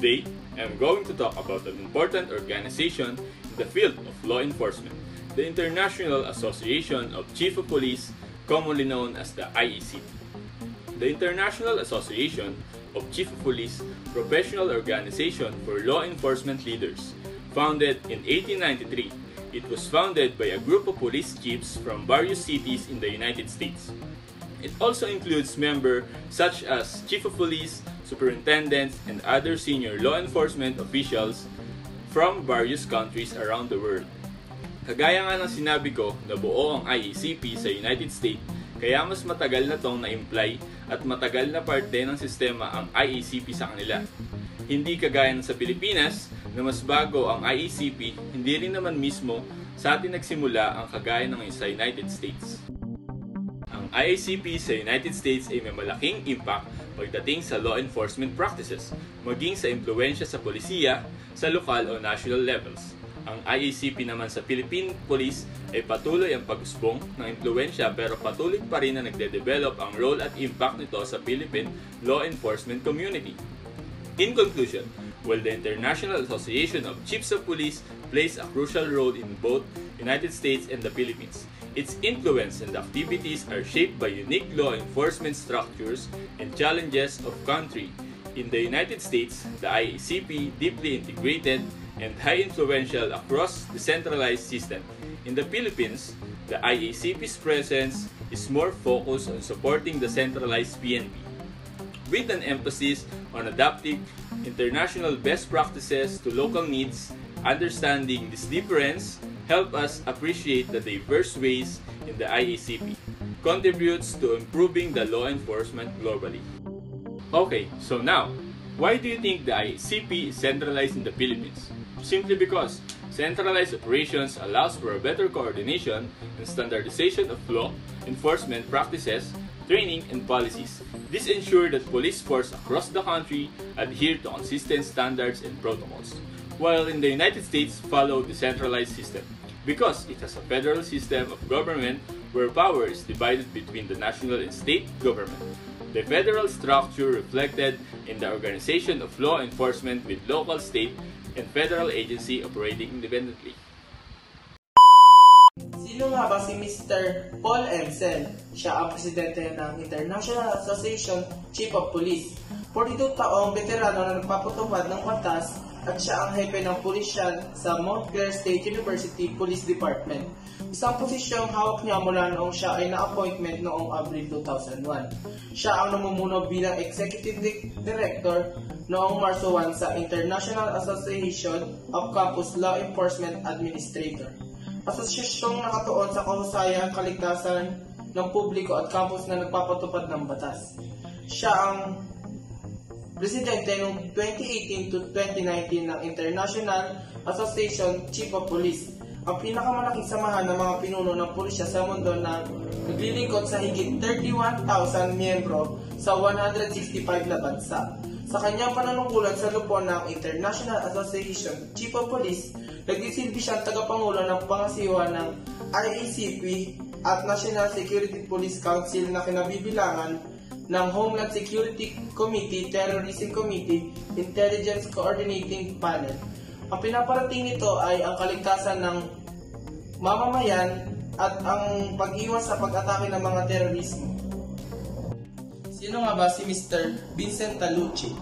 Today, I'm going to talk about an important organization in the field of law enforcement, the International Association of Chiefs of Police, commonly known as the IACP. The International Association of Chiefs of Police, professional organization for law enforcement leaders. Founded in 1893, it was founded by a group of police chiefs from various cities in the United States. It also includes members such as Chief of Police, superintendents, and other senior law enforcement officials from various countries around the world. Kagaya nga ng sinabi ko na buo ang IACP sa United States, kaya mas matagal na tong na-imply at matagal na parte ng sistema ang IACP sa kanila. Hindi kagaya sa Pilipinas na mas bago ang IACP, hindi rin naman mismo sa atin nagsimula ang kagaya ng sa United States. Ang IACP sa United States ay may malaking impact pagdating sa law enforcement practices, maging sa impluwensya sa polisiya sa lokal o national levels. Ang IACP naman sa Philippine Police ay patuloy ang pag-usbong ng impluwensya pero patuloy pa rin na nagde-develop ang role at impact nito sa Philippine law enforcement community. In conclusion, while the International Association of Chiefs of Police plays a crucial role in both United States and the Philippines, its influence and activities are shaped by unique law enforcement structures and challenges of country. In the United States, the IACP deeply integrated and high influential across the centralized system. In the Philippines, the IACP's presence is more focused on supporting the centralized PNP, with an emphasis on adapting international best practices to local needs. Understanding this difference help us appreciate the diverse ways in the IACP contributes to improving the law enforcement globally. Okay, so now, why do you think the IACP is centralized in the Philippines? Simply because centralized operations allows for a better coordination and standardization of law enforcement practices, training, and policies. This ensures that police force across the country adhere to consistent standards and protocols, while in the United States follow the centralized system, because it has a federal system of government where power is divided between the national and state government. The federal structure reflected in the organization of law enforcement with local, state, and federal agency operating independently. Sino nga ba si Mr. Paul Edsel? Siya ang presidente ng International Association Chief of Police. 42 taong veterano na nagpapatupad ng batas at siya ang hepe ng pulisyan sa Montclair State University Police Department. Isang posisyong hawak niya mula noong siya ay na-appointment noong Abril 2001. Siya ang namumuno bilang Executive Director noong Marso 1 sa International Association of Campus Law Enforcement Administrator. Asosyasyong nakatuon sa kahusayan, kaligtasan ng publiko at campus na nagpapatupad ng batas. Siya ang presidente noong 2018 to 2019 ng International Association Chief of Police, ang pinakamalaking samahan ng mga pinuno ng pulisya sa mundo na naglilingkod sa higit 31,000 miyembro sa 165 na bansa. Sa kanyang pananungkulan sa lupon ng International Association Chief of Police, nagsisilbi siyang tagapangulo ng pangasiwa ng IACP at National Security Police Council na kinabibilangan ng Homeland Security Committee, Terrorism Committee, Intelligence Coordinating Panel. Ang pinaparating nito ay ang kaligtasan ng mamamayan at ang pag-iwas sa pag-atake ng mga terorismo. Sino nga ba si Mr. Vincent Talucci?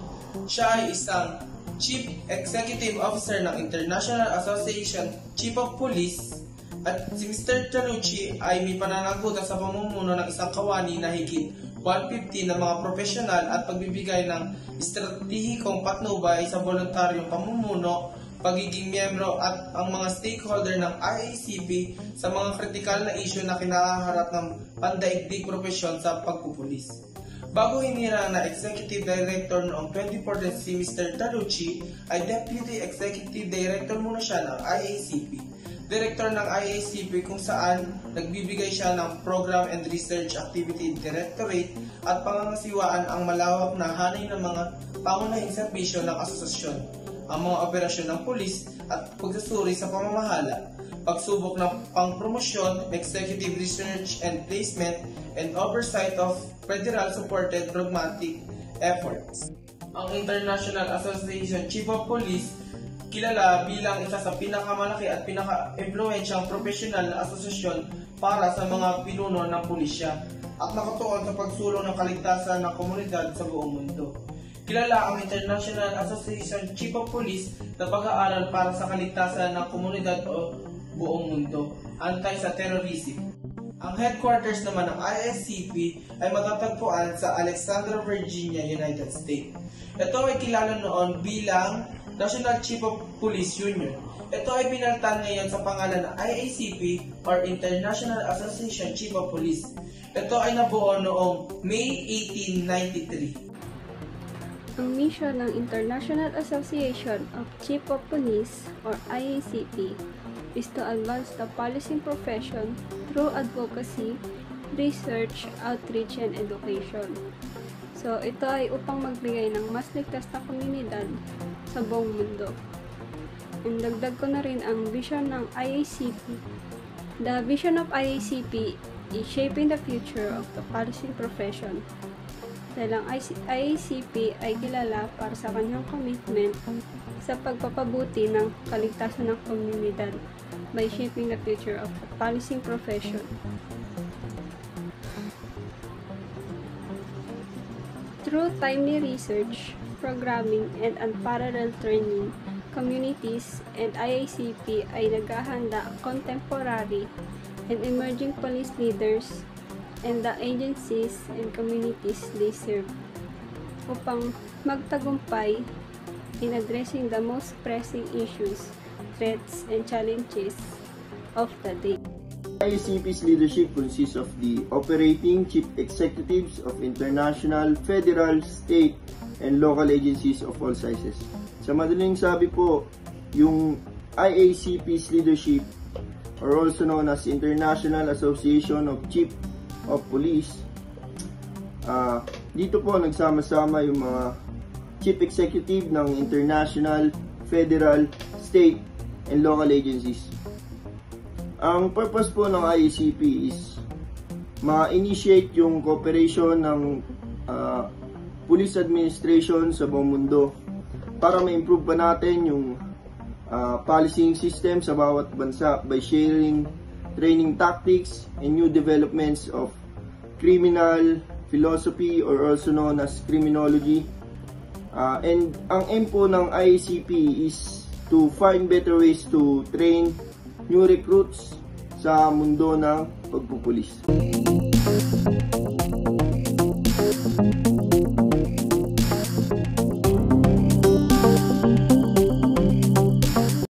Siya ay isang Chief Executive Officer ng International Association Chief of Police at si Mr. Talucci ay may pananagutan sa pamumuno ng isang kawani na higit 150 na mga profesional at pagbibigay ng estratehikong patnubay sa voluntaryong pamumuno, pagiging miyembro at ang mga stakeholder ng IACP sa mga kritikal na issue na kinaharap ng pandaigdig profesyon sa pagpupulis. Bago hinirang na Executive Director noong 2014 si Mr. Talucci, ay Deputy Executive Director muna siya ng IACP. Director ng IACP kung saan nagbibigay siya ng Program and Research Activity Directorate at pangangasiwaan ang malawak na hanay ng mga pangunahing serbisyo ng asosasyon, ang mga operasyon ng pulis at pagsusuri sa pamamahala, pagsubok ng pangpromosyon, executive research and placement, and oversight of federal-supported pragmatic efforts. ang International Association Chief of Police, kilala bilang isa sa pinakamalaki at pinaka-impluensyang profesional na asosasyon para sa mga pinuno ng pulisya at nakatuon sa pagsulong ng kaligtasan ng komunidad sa buong mundo. Kilala ang International Association Chief of Police na pag-aaral para sa kaligtasan ng komunidad o buong mundo, antay sa terrorism. Ang headquarters naman ng IACP ay matatagpuan sa Alexandria, Virginia, United States. Ito ay kilala noon bilang National Chief of Police Union. Ito ay pinalitan ngayon sa pangalan ng IACP or International Association Chief of Police. Ito ay nabuo noong May 1893. Ang mission ng International Association of Chief of Police or IACP is to advance the policing profession through advocacy, research, outreach, and education. So, ito ay upang magbigay ng mas ligtas na komunidad sa buong mundo. And dagdag ko na rin ang vision ng IACP. The vision of IACP is shaping the future of the policing profession. Dahil ang IACP ay kilala para sa kanyang commitment sa pagpapabuti ng kaligtasan ng komunidad by shaping the future of the policing profession. Through timely research, programming, and unparalleled training, communities and IACP ay naghahanda contemporary and emerging police leaders and the agencies and communities they serve upang magtagumpay in addressing the most pressing issues, threats, and challenges of the day. IACP's leadership consists of the operating chief executives of international, federal, state, and local agencies of all sizes. Sa madaling sabi po, yung IACP's leadership, or also known as International Association of Chief of Police, dito po nagsama-sama yung mga chief executive ng international, federal, state, and local agencies. Ang purpose po ng IACP is ma-initiate yung cooperation ng police administration sa buong mundo para ma-improve pa natin yung policing system sa bawat bansa by sharing training tactics and new developments of criminal philosophy or also known as criminology. And ang aim po ng IACP is to find better ways to train new recruits sa mundo ng pagpupulis.